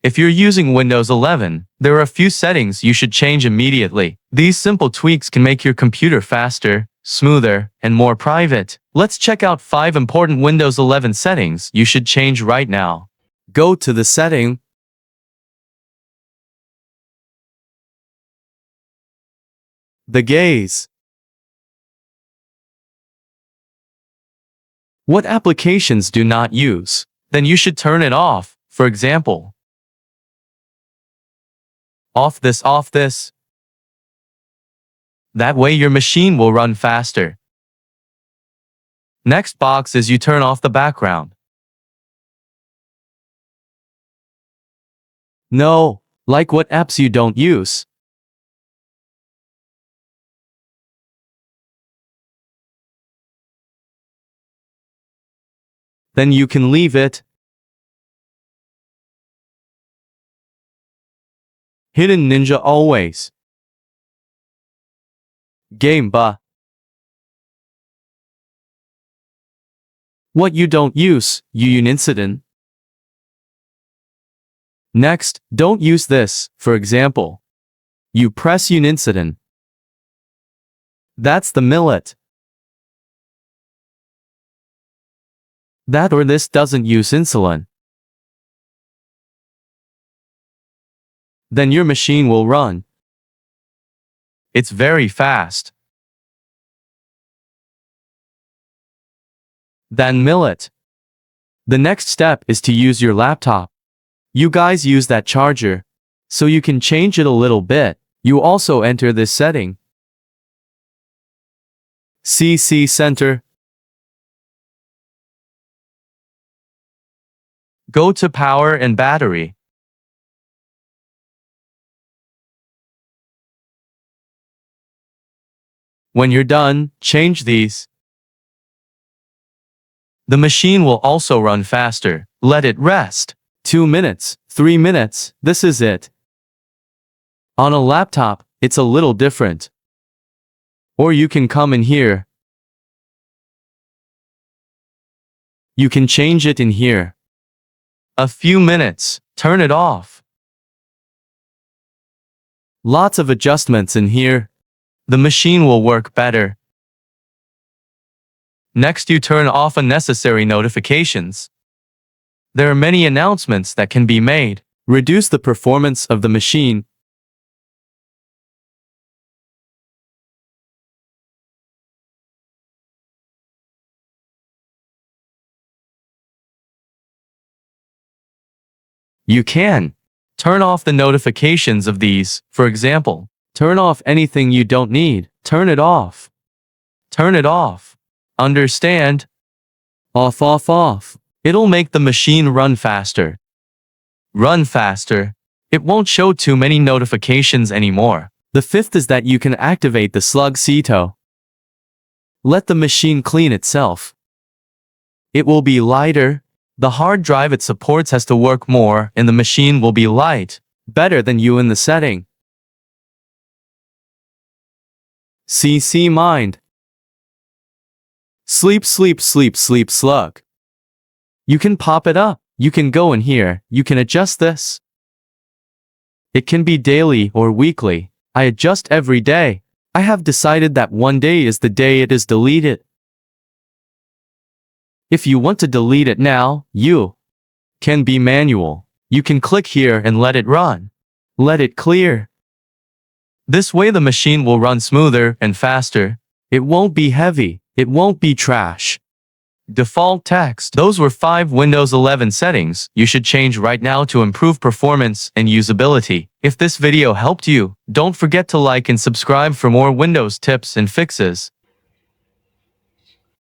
If you're using Windows 11, there are a few settings you should change immediately. These simple tweaks can make your computer faster, smoother, and more private. Let's check out 5 important Windows 11 settings you should change right now. Go to the setting. The gaze. What applications do not use? Then you should turn it off. For example, off this. That way your machine will run faster. Next box is you turn off the background. No, like what apps you don't use. Then you can leave it. Hidden Ninja always. Game bar. What you don't use, Unincident. Next, don't use this. For example, you press Unincident. That's the millet. That or this doesn't use insulin. Then your machine will run. It's very fast. Then millet. The next step is to use your laptop. You guys use that charger, so you can change it a little bit. You also enter this setting. CC Center. Go to Power and Battery. When you're done, change these. The machine will also run faster. Let it rest. 2 minutes, 3 minutes, this is it. On a laptop, it's a little different. Or you can come in here. You can change it in here. A few minutes, turn it off. Lots of adjustments in here. The machine will work better. Next, you turn off unnecessary notifications. There are many announcements that can be made. Reduce the performance of the machine. You can turn off the notifications of these. For example, turn off anything you don't need. Turn it off. Turn it off. Understand? Off. It'll make the machine run faster. Run faster. It won't show too many notifications anymore. The fifth is that you can activate the slug CTO. Let the machine clean itself. It will be lighter. The hard drive it supports has to work more, and the machine will be light, better than you in the setting. CC Mind. Sleep slug. You can pop it up. You can go in here. You can adjust this. It can be daily or weekly. I adjust every day. I have decided that one day is the day it is deleted. If you want to delete it now, you can be manual. You can click here and let it run. Let it clear. This way the machine will run smoother and faster. It won't be heavy. It won't be trash. Default text. Those were 5 Windows 11 settings you should change right now to improve performance and usability. If this video helped you, don't forget to like and subscribe for more Windows tips and fixes.